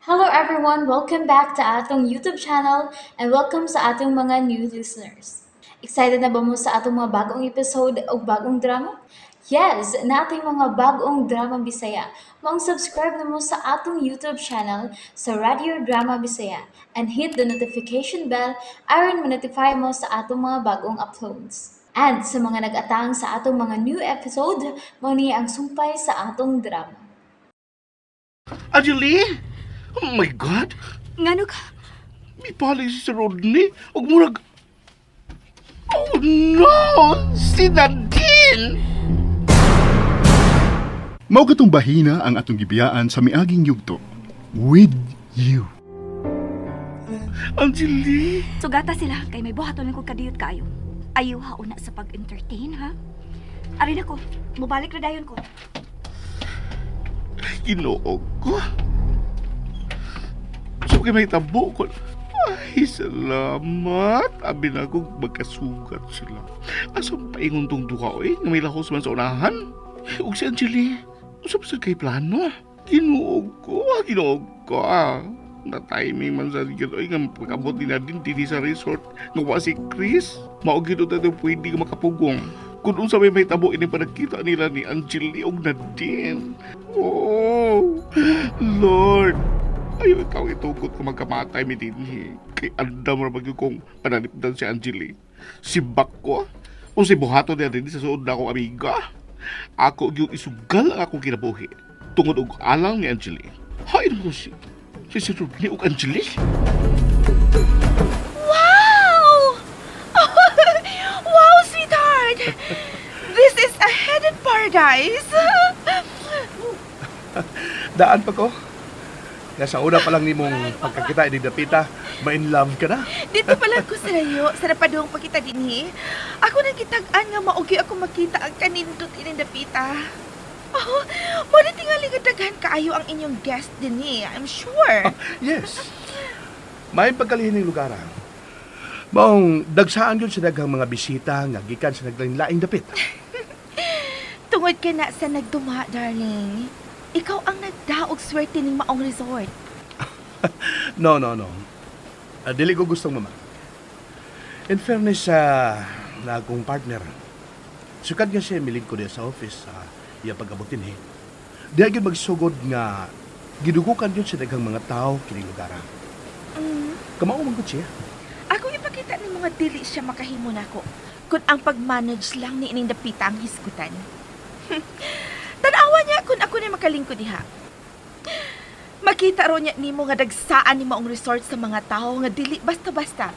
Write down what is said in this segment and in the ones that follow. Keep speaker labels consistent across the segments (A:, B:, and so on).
A: Hello everyone! Welcome back to atong YouTube channel and welcome sa atong mga new listeners. Excited na ba mo sa atong mga bagong episode o bagong drama? Yes, na ating mga bagong drama Bisaya. Mag-subscribe na mo sa atong YouTube channel sa Radio Drama Bisaya and hit the notification bell aron ma-notify mo sa atong mga bagong uploads. And sa mga nag-atang sa atong mga new episode, mo ni ang sumpay sa atong drama.
B: Anjali? Oh my God!
C: Ngano ka?
B: May pala si Rodney. Huwag mo nag... Oh no! Si Nadine!
D: Mao katong bahina ang atong gibiyaan sa miaging yugto. With you.
B: Anjali!
C: Sugata sila kay may buhaton ko kadiyot kayo. Ayaw ha una sa pag-entertain ha. Ari na ko, mubalik na dayon ko.
B: Ginoog ko. So kay may tabo ko. Ay, salamat. Abi na ko magkasugat sila. Asam paingon tong duha nga may lahos man sa unahan. Ug si Anjali, usap sa kay plano. Ginoog ko. Na-timing man sa gito ay nga pagkabot ni Nadine dini sa resort nga wa si Chris. Mao gito tayo pwede ka makapugong. Kung unsa may tabo ini pa nakita nila ni Anjali og Nadine. Oh, Lord. Ayaw ikaw itukot ka magkamatay mi dinhi. Kay andam ra bagyo kong pananipdan si Anjali. Si Bakko o si buhato niya din sa suod na akong amiga. Ako yung isugal ang akong kinabuhi. Tungod og alang ni Anjali. Hain mo si Rodney og Anjali.
C: Wow! Wow, sweetheart! This is a hidden paradise!
E: Daan pa ko. Nasa una pa lang ni mong pagkakita ni Dapita, ma-in love ka na.
F: Dito pala ko sa layo, sa napadong pagkita dinhi. Ako nang kitag-an nga maugi ako makita ang kanindot inindapita. Oh, mo na tingali nga daghan kaayo ang inyong guest dinhi, I'm sure.
E: Yes. May pagkalihin ng lugar. Maong dagsaan yun sa daghang mga bisita nga gikan sa naglaing dapit.
F: Tungod ka na sa nagduma, darling. Ikaw ang nagdaog swerte ning maong resort.
E: No. Dili ko gustong mama. In fairness sa na akong partner, sukad nga siya milig ko sa office sa iya pag-abutin eh. Di agad magsugod nga gidugukan yun sa daghang mga tao kining lugar. Kamao man gud siya.
F: Ako ipakita ni mga dili siya makahimo nako. Kung ang pag-manage lang ni ining dapita ang hisgutan. Tanawa niya kung ako na makalingkod diha. Makita ro niya nimo nga dagsaan ni maong resort sa mga tao nga dili basta-basta.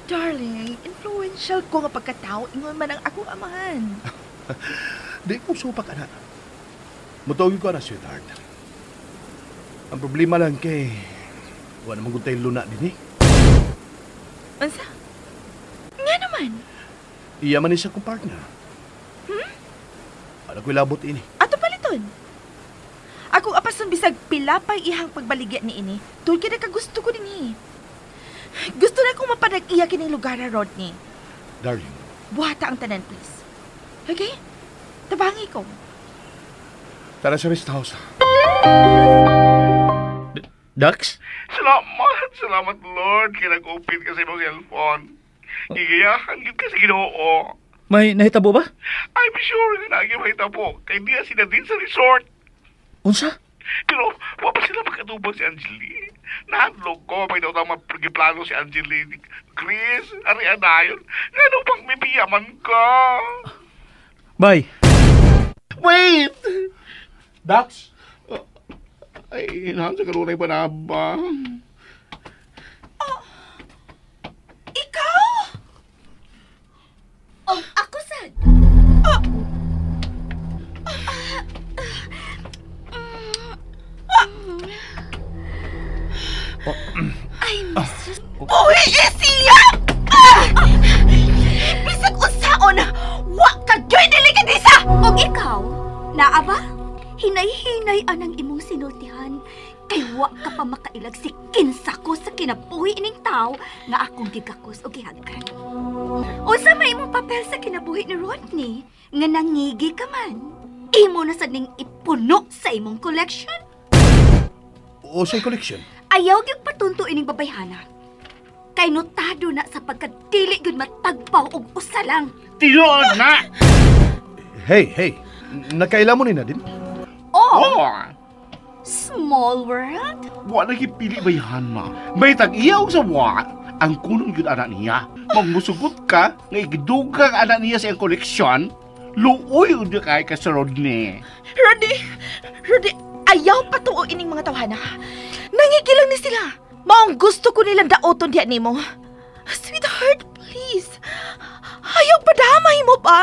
F: Darling, influential ko nga pagkatao ingon man ang akong amahan.
E: Di ko supak ana. Mutawid ko na, sweetheart. Ang problema lang kay wala naman gud tay luna din eh.
F: Unsa? Nga naman.
E: Iya man isa kong partner. Ano ko'y labot ini?
F: Ato paliton. Akong apason bisag pilapay ihang pagbaligya ni ini. Tulad ka na kagusto ko din eh. Gusto na akong mapanag-iya kining lugar na Rodney.
E: Darling,
F: Buhata ang tanan, please. Okay? Tabangi ko.
E: tara sa rest house.
G: Dax?
B: Salamat Lord. Kaya nag-open ka sa imong cellphone. Gigayahan gid ka sa Ginoo.
G: May nahitabo ba?
B: I'm sure nga naging may tabo. Kaya di na si Nadine sa resort.
G: Unsa?
B: Pero wa pa sila makatubang si Anjali. Nahandlog ko, may daw tama plano si Anjali. Chris, ari anayon. Nga pang may piyaman ka.
G: Bay.
B: Wait!
E: Dax?
B: Ay, inahan sa kalunay pa na ba?
F: Ikaw? Oh, ako sad. Ay, mistress. Uy, siya! Bisag unsaon, wa ka joy dili ka disa!
C: Og ikaw, naa ba? Hinay-hinay anang imong sinultihan. Kay wa ka pa makailag si kinsa ko sa kinabuhi ining tao nga akong gigakos o gihagkan. Unsa may imong papel sa kinabuhi ni Rodney nga nangigi ka man? Imo na sad ning ipuno sa imong collection?
E: o sa koleksyon.
C: Ayaw gyud patunto ining babayhana. Kay notado na sa pagkadili gyud matagpaw og usa lang.
B: Tinuod na!
E: Hey, nakaila mo ni Nadine?
C: Oh,
B: Oh!
C: small world?
B: Wa na gipili bayhan ma. May tag-iyaw sa wa. Ang kulong yun anak niya. Magmusugot ka, nga igidugang anak niya sa iyang koleksyon, luoy udah kay ka sa Rodney.
F: Rudy, ayaw patuo ining mga tawhana. Nangigilang ni sila. Maong gusto ko nilang daoton diya nimo. Sweetheart, please. Ayaw padamay mo pa.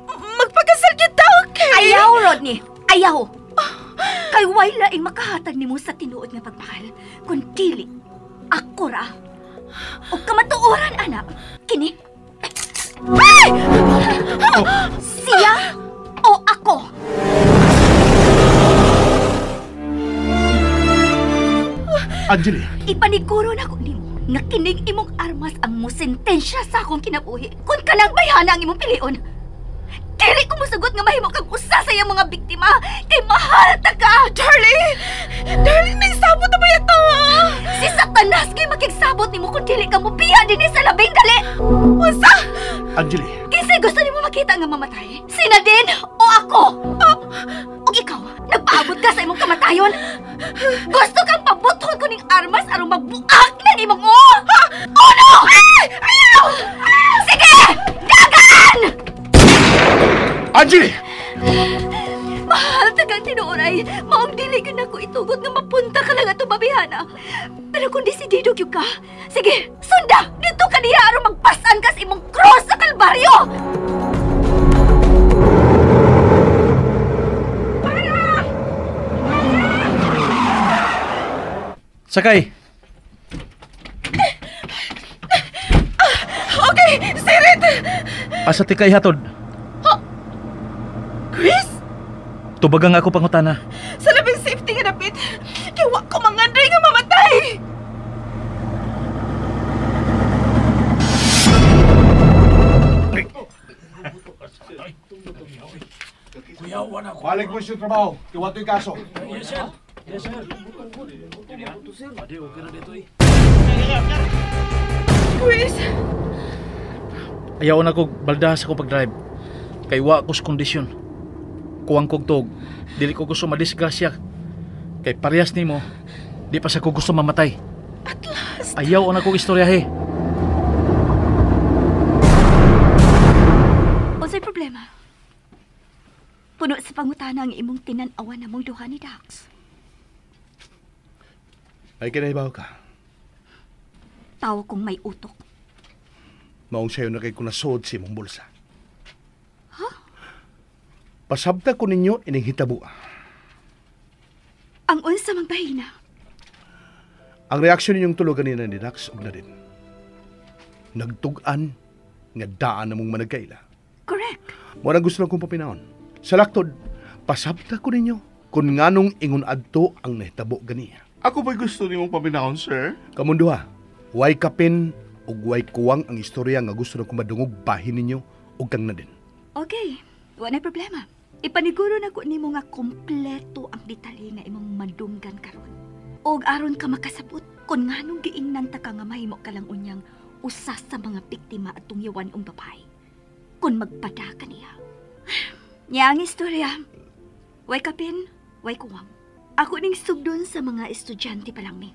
F: Magpakasal kita, okay?
C: Ayaw, Rodney. Ayaw. Kay way laing makahatag nimo sa tinuod nga pagmahal. Kun dili, ako ra. O kamatuoran, anak. Kini. Ay! Siya o ako?
E: Angeli,
C: Ipaniguro na ko nimo nga kining imong armas ang musentensya sa akong kinabuhi kung kanang bayhana ang imong pilion. Dili ko musugot nga mahimo kang usa sa iyang mga biktima kay mahal ta ka.
F: Darling, nagsabot na ba ito?
C: Si Satanas kay makigsabot nimo kung dili ka mo piya dinhi sa labing dali.
F: Usa?
E: Angeli,
C: Kasi gusto nimo makita nga mamatay. Si Nadine o ako? O ikaw, nagpaabot ka sa imong kamatayon? Gusto kang pabuthon ko ning armas aron magbuak na nimong o? Uno! Ayaw! Sige! Dagan!
E: Angeli!
C: Mahal tagang tinuoray, maong dili ka na ko itugot nga mapunta ka lang ato babihana. Pero kung desidido gyud ka, sige, sunda! Dito ka diha aron magpasan ka sa imong cross sa Kalbaryo!
G: Sakay!
F: Okay, sirit!
G: Asa ti kay hatod?
F: Chris,
G: Tubagang ako pangutana.
F: sa labing safety nga dapit, kaya wa ko manganday nga mamatay!
E: Balik mo siya trabaho. Kiwato'y kaso.
F: Chris,
G: Ayaw na kog balda sa kong pag-drive. Kay wa ko sa kondisyon. Kuwang kog tog. Dili ko gusto madisgrasya. Kay parehas nimo, di pa sa ko gusto mamatay.
F: at last,
G: Ayaw na kog istoryahe.
C: Unsay problema? Puno sa pangutana ang imong tinan-awan na mong duha ni Dax.
E: Ay kinaibaw ka.
C: Tawo kong may utok.
E: Maong sayo na kay kunasod si mong bulsa. Pasabta ko ninyo ining hitabo.
C: Ang unsa mang bahina.
E: Ang reaksyon ninyong tulo kanina ni Dax og na din. Nagtugan nga daan na mong managkaila.
C: Correct.
E: Mo na gusto lang kong papinaon. Sa laktod, pasabta ko ninyo kung nganong ingon adto ang nahitabo ganiya.
B: Ako ba'y gusto nimong paminahon, sir?
E: Kamunduha, way kapin ug way kuwang ang istorya nga gusto na kumadungog bahin ninyo ug kang na din.
C: Okay, wala problema. Ipaniguro na ko nimo nga kompleto ang detalye nga imong madunggan karon. Og aron ka makasabot kung nganong giingnan ta ka nga mahimo ka lang unyang usa sa mga biktima atong yawan ong babae. Kung magpada ka niya. Nya ang istorya. Way kapin, way kuwang. Ako ning sugdon sa mga estudyante pa lang mi.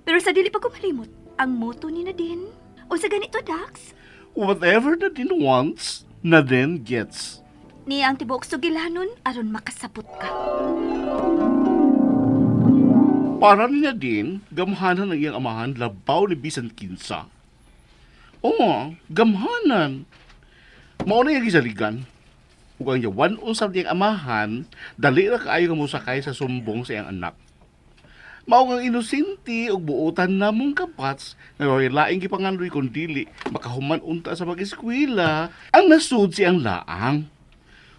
C: Pero sa dili pa ko malimot, ang moto ni Nadine, o sa ganito, Dax,
B: Whatever Nadine wants, Nadine gets.
C: niya ang tibok sugilanon aron makasabot ka.
B: Para niya din, gamhanan ang iyang amahan labaw ni bisan kinsa. Oo, gamhanan. Mauna yung gisaligan. Ug ang yawan usab niyang amahan, dali ra kaayo nga mosakay sa sumbong sa iyang anak. Mao nga inosente ug buotan namong kapats nga laing gipangandoy kon dili makahuman unta sa mag-eskwela ang nasud siyang laang.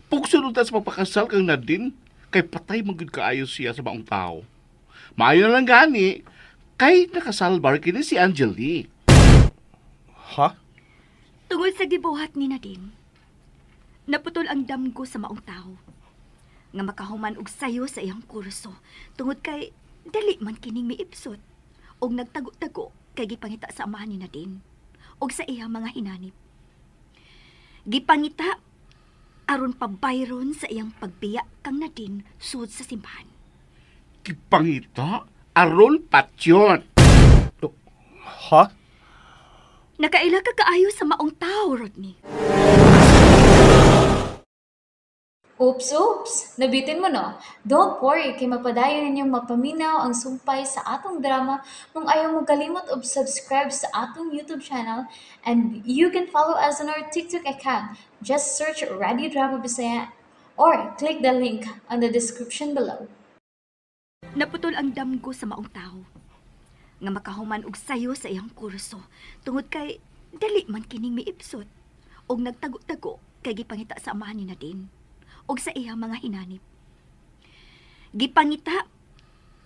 B: Pugsun unta sa pagpakasal kang Nadine kay patay man gud kaayo siya sa maong tao. Maayo na lang gani kay nakasalbar kini si Angeli.
E: Ha?
C: Tungod sa gibuhat ni Nadine, naputol ang damgo sa maong tao nga makahuman og sayo sa iyang kurso tungod kay dali man kining miipsot. Og nagtago-tago kay gipangita sa amahan ni Nadine. Og sa iyang mga hinanip. Gipangita aron pabayron sa iyang pagbiya kang Nadine sud sa simbahan.
B: Gipangita? Aron patyon.
E: Ha?
C: Nakaila ka kaayo sa maong tao, Rodney.
A: Oops. Nabitin mo no? Don't worry, kay mapadayon ninyong mapaminaw ang sumpay sa atong drama kung ayaw mo kalimot og subscribe sa atong YouTube channel and you can follow us on our TikTok account. Just search Radio Drama Bisaya or click the link on the description below.
C: Naputol ang damgo sa maong tao. Nga makahuman og sayo sa iyang kurso tungod kay dali man kining miipsot. Og nagtago-tago kay gipangita sa amahan ni Nadine. Og sa iyang mga hinanip. Gipangita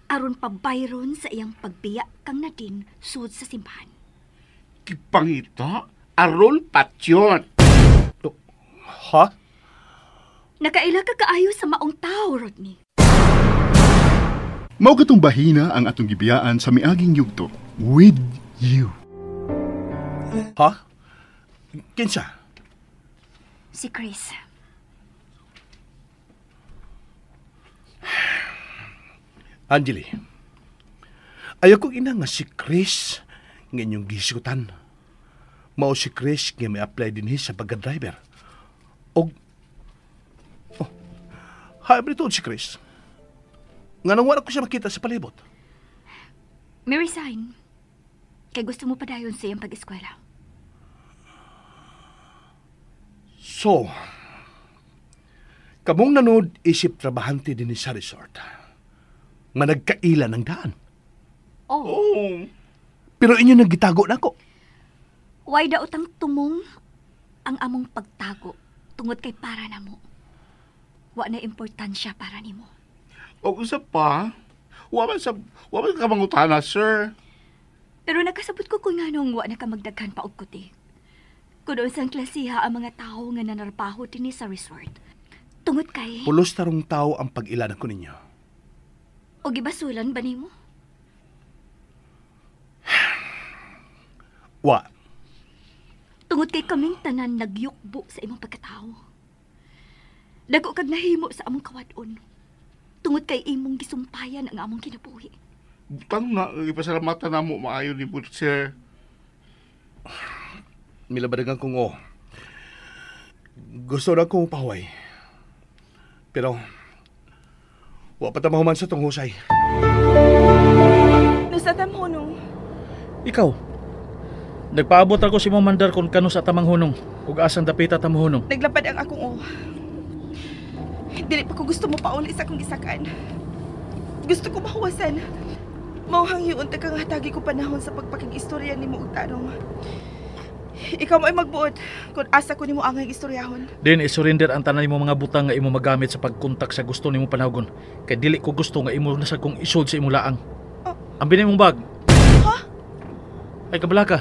C: aron pabayron sa iyang pagbiya kang Nadine sud sa simbahan.
B: Gipangita? Aron patyon.
E: Ha?
C: Nakaila ka kaayo sa maong tao, Rodney.
D: Mao katong bahina ang atong gibiyaan sa miaging yugto. With you.
E: Ha? Kinsa?
C: Si Chris.
E: Angeli, ayaw kong ina nga si Chris nga inyong gisikutan. Mao si Chris nga may apply din sa pagka-driver. Og, hybrid si Chris. Nga nang wala ko siya makita sa palibot.
C: May resign. Kay gusto mo pa dayon sa iyang pag-eskwela.
E: So, kamong nanood isip trabahante din sa resort. Nga nagkaila ng daan.
B: Oh.
E: Pero inyo nagitago na ko.
C: Why daotang tumong ang among pagtago tungod kay para na mo. Wa na importansya para nimo.
B: O isa pa, waman ka mangutana, sir.
C: Pero nakasabot ko kung nganong wa na ka magdaghan pa og kuti. Kuno sang klasiha ang mga tao nga nanarpaho dinhi sa resort. Tungod kay
E: Pulos tarong tao ang pag-ilanan ko ninyo.
C: o gibasulan ba nimo?
E: Wa.
C: Tungod kay kaming tanan nagyukbo sa imong pagkatao. Dako kag nahimo sa among kawadon. Tungod kay imong gisumpayan ang among kinabuhi.
B: Butang na, ipasalamatan na mo maayo ni po, sir.
E: Milabadagan kong gusto na kong pahuway. Pero, wa pa tamahuman sa tong husay.
F: Nusa tamhunong.
G: Ikaw, nagpaabot ako si mong mandar kung kano sa tamang hunong ug asang dapita tamang hunong.
F: Naglapad ang akong Dili pa ko gusto mo pauli sa akong gisakan. Gusto ko mahuwasan. Mauhang yun tagang hatagi ko panahon sa pagpakig-istorya ni mo og tanong. Ikaw mo ay magbuot kung asa ko ni mo angay istoryahon.
G: Din isurrender ang tanan nimo mga butang nga imo magamit sa pagkontak sa gusto nimo panawgon. Kay dili ko gusto nga imo nasag kong isod sa imo laang.
F: Oh.
G: Ambi na imong bag.
F: Ha?
G: Ay kabala ka.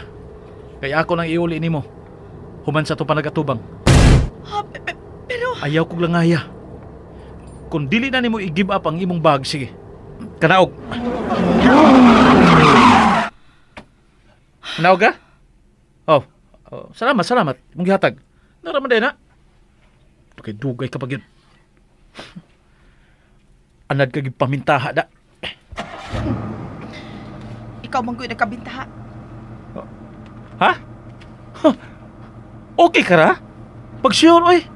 G: Kay ako nang iuli nimo. Human sa to panagatubang.
F: Ha? Pero...
G: Ayaw kog langaya. Kung dili na nimo i-give up ang imong bag, sige. Kanaog. Kanaog ka? Oh, salamat. Mong gihatag. Naraman din na. Dugay ka pag yun. Anad ka pamintaha da.
F: Ikaw man ko'y nagkabintaha.
G: Ha? Huh. Okay ka ra? Pagsiyon, oy.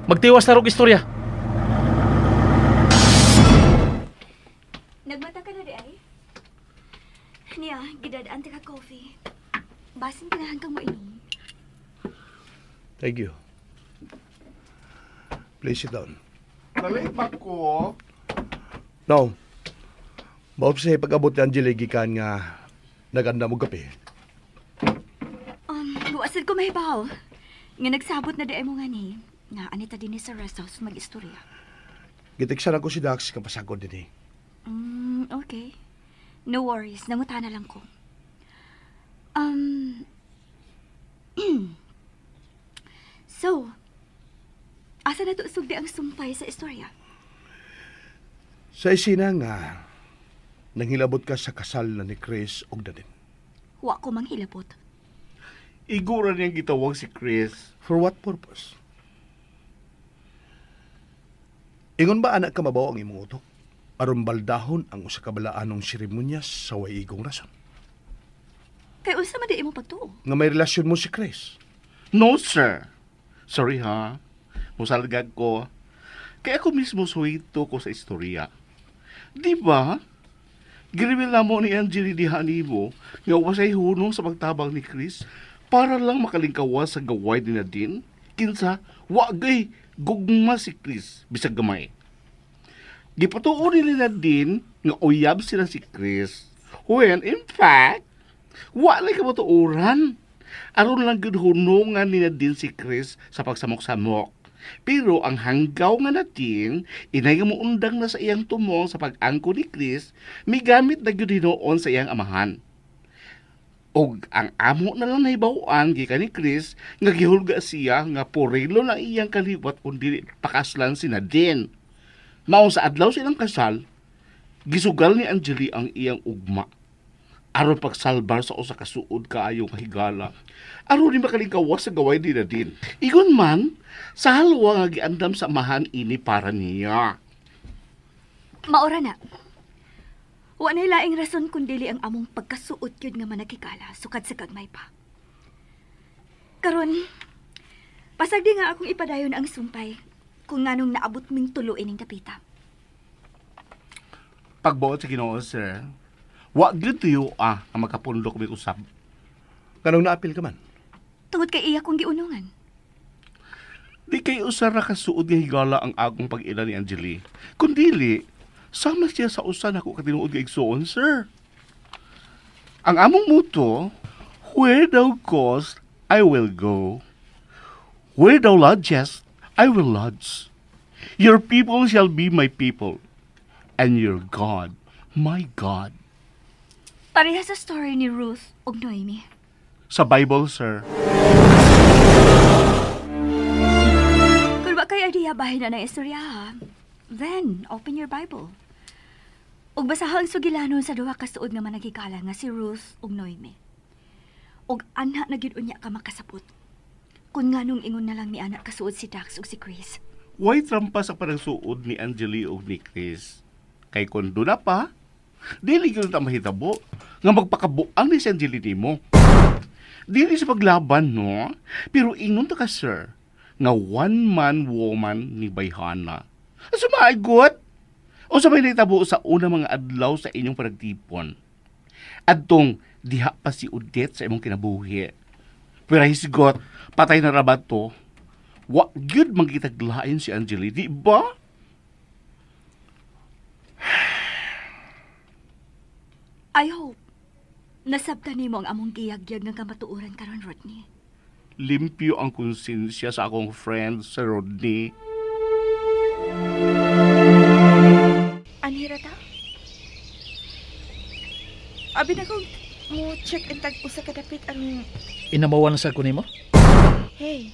G: Magtiwas na rog istorya.
C: Nagmata ka na di ay? Niya, gidadaan ka coffee. Basin ka hanggang mainom.
E: Thank you. Please sit down.
B: Nalipat ko.
E: No. Maop sa pag-abot ni Angela gikan nga naganda mo gabi.
C: Buwasan ko mahibaw. Nga nagsabot na di ay mo nga ni. Nga anita din sa rest house mag-istorya.
E: Gitiksan ako si Dax kang pasagod din eh.
C: Okay. No worries. Nanguta na lang ko. So, asa na to sugdi ang sumpay sa istorya?
E: Sa isina nga, nanghilabot ka sa kasal na ni Chris og Nadine.
C: Wa ko manghilabot.
B: Igura niyang gitawag si Chris.
E: For what purpose? Ingon ba anak ka mabaw ang imong utok? Aron baldahon ang usa ka balaanong seremonyas sa way igong rason.
C: Kay usa man di imo pagtuo.
E: Nga may relasyon mo si Chris.
B: No, sir. Sorry ha. Musalgag ko. Kaya ako mismo suwito ko sa istorya. Di ba? Giribil na mo ni Angeli dihani mo nga wasay hunong sa pagtabang ni Chris para lang makalingkawas sa gaway ni Nadine. Kinsa, wagay gugma si Chris bisag gamay. Gipatuon ni Nadine nga uyab sila si Chris. When in fact, wala ka matuuran. Aron lang gud hunungan ni Nadine si Chris sa pagsamok-samok. Pero ang hanggaw nga natin, inay nga muundang na sa iyang tumong sa pag-angko ni Chris, may gamit na gyud hinoon sa iyang amahan. Og ang amo na lang nahibawaan gikan ni Chris nga gihulga siya nga porelo na iyang kaliwat kundi pakaslan si Nadine. Mao sa adlaw silang kasal, gisugal ni Angeli ang iyang ugma. Aron pagsalbar sa usa ka suod kaayo nga higala. Aron di makalingkawas sa gaway ni Nadine. Igon man, sa halwa nga giandam sa amahan ini para niya.
C: Maora na. Wa na laing rason kung dili ang among pagkasuot yun nga manakikala sukad sa kagmay pa. Karon, pasagdi nga akong ipadayon ang sumpay kung nganong naabot ming tuloy ining dapita.
B: Pagbuot sa Ginoo, sir, wa gyud tuyo ang makapundok mi usab.
E: Kanong naapil ka man?
C: Tungod kay iya kong giunungan.
B: Di kay usa ra ka suod nga higala ang akong pag-ila ni Angeli. Kundili, sama siya sa usa nako ka tinuod nga igsoon, sir. Ang among muto, where thou goest, I will go. Where thou lodgest, I will lodge. Your people shall be my people, and your God, my God.
C: Pareha sa story ni Ruth ug Noemi.
B: Sa Bible, sir.
C: Kung ba kay idea bahin na ng istorya ha, then open your Bible. Ug basahang sugilanon sa duha ka suod nga managikala nga si Ruth ug Noemi. Ug anak na gyud unya ka makasabot. Kung nganong ingon na lang ni anak kasuod si Dax ug si Chris.
B: Way trampa sa panagsuod ni Angeli ug ni Chris. Kay kung doon na pa, dili ko na mahitabo nga magpakabuang ni si Angeli nimo. Dili sa paglaban, no? Pero ingon ta ka, sir, nga one-man woman ni Bayhana. Sumagot! O sa may naitabo sa una mga adlaw sa inyong panagtipon. Adtong diha pa si Odette sa imong kinabuhi. Pero hisgot, patay na rabat to. Wa gyud magitaglain si Angeli, di ba?
C: I hope nasabtan nimo ang among giyagyag nga kamatuoran karon, Rodney.
B: Limpyo ang konsensya sa akong friend, Sir Rodney.
F: Anhira ta? Abi na kong mo check and tag usa ka dapit ang
G: Inamawan sa ko nimo?
F: hey.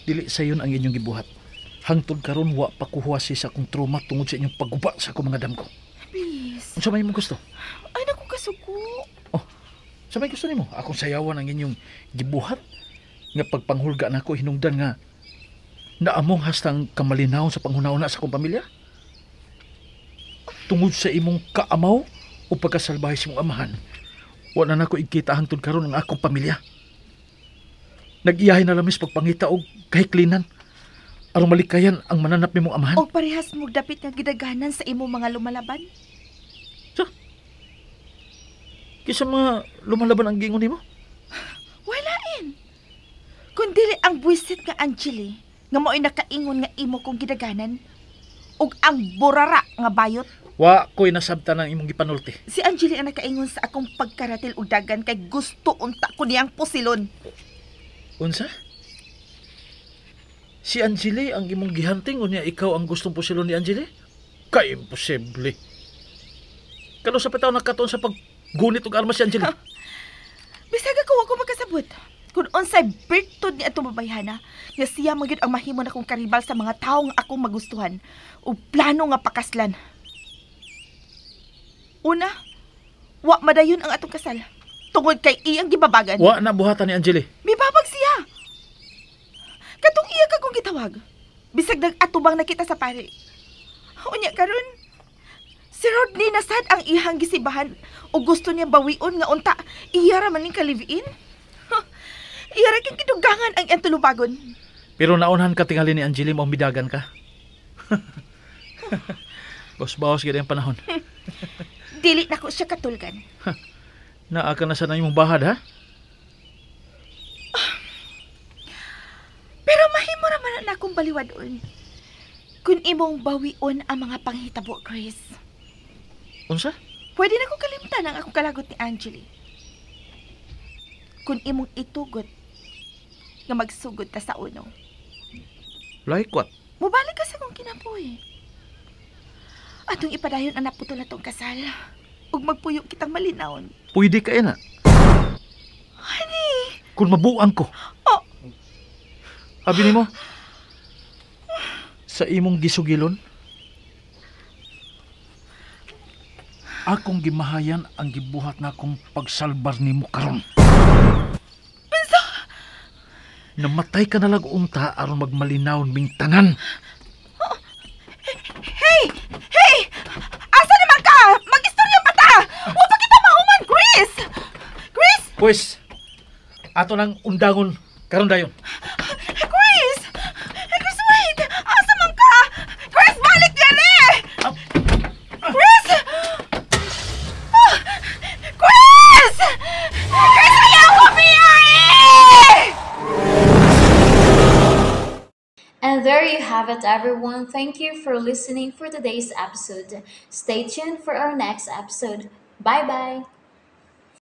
G: Dili sayon ang inyong gibuhat. Hangtod karon wa pa kuhuwasi sa akong trauma tungod sa inyong pagguba sa akong mga damgo.
F: Please.
G: Unsa may imong gusto?
F: Ay naku kasuko.
G: Sa may gusto nimo? Akong sayawan ang inyong gibuhat nga pagpanghulga nako hinungdan nga naamong hastang kamalinaw sa panghuna-una sa akong pamilya. Tungod sa imong kaamaw o pagkasalbahe sa imong amahan, wala na ko ikita hangtod karon ang akong pamilya. Nag-iyahay na lamis pagpangita og kahiklinan aron malikayan ang mananap nimong amahan.
F: Og parehas mo dapit nga gidaganan sa imo mga lumalaban.
G: Kisa mga lumalaban ang gingon nimo?
F: Walain. Kung dili ang buwisit nga Angeli, nga mo'y nakaingon nga imo kong gidaganan, ug ang burara nga bayot,
G: Wa ko'y nasabtan ang imong gipanulti.
F: si Angeli ang nakaingon sa akong pagkaratil ug dagan kay gusto unta ko niyang pusilon.
G: Unsa? Si Angeli ang imong gihanting unya ikaw ang gustong pusilon ni Angeli? Kay imposible. Kano sa pitaw nakatuon sa paggunit og armas si Angeli?
F: Bisag ako ako makasabot. Kung unsay birtud ni atong babayhana, nga siya magyud ang mahimo na kong karibal sa mga tawo nga akong magustuhan o plano nga pakaslan. Una, wa madayon ang atong kasal. Tungod kay iyang gibabagan.
G: Wa na buhatan ni Angeli.
F: Mibabag siya. Katong iya ka kong gitawag. Bisag nag-atubang na kita sa pare. Unya karon, si Rodney nasad ang ihang gisibahan o gusto niya bawion nga unta iya ra man ning kaliviin. Iya ra kay kidugangan ang iyang tulubagon.
G: Pero naunhan ka tingali ni Angeli mo midagan ka. Bawas-bawas gid ang panahon.
F: Dili na ko siya katulgan.
G: Naa ka na sa imong bahad ha?
F: Pero mahimo ra man na akong baliwadon. Kung imong bawion ang mga panghitabo, Chris.
G: Unsa?
F: Pwede na kong kalimtan ang akong kalagot ni Angeli. Kung imong itugot nga magsugod ta sa uno.
G: Like what?
F: Mubalik ka sa kong kinapoy. Atong ipadayon ang naputol na tong kasal. Ug magpuyo kitang malinawon.
G: Pwede ka na.
F: Honey!
G: Kung mabuang ko.
F: Oh.
G: Abi nimo. Sa imong gisugilon, akong gimahayan ang gibuhat na akong pagsalbar nimo karon. Namatay ka na lang unta aron magmalinaw ming tanan.
F: Hey! Hey! Asa naman ka? Mag-istorya pa ta! Huwag pa kita mahuman, Chris! Chris!
G: Pues, ato nang undangon karon dayon.
F: Chris! Chris, wait! Asa man ka? Chris, balik dali! Chris! Ah! Chris! Chris, ayaw ko biyahe!
A: And there you have it, everyone. Thank you for listening for today's episode. Stay tuned for our next episode. Bye bye.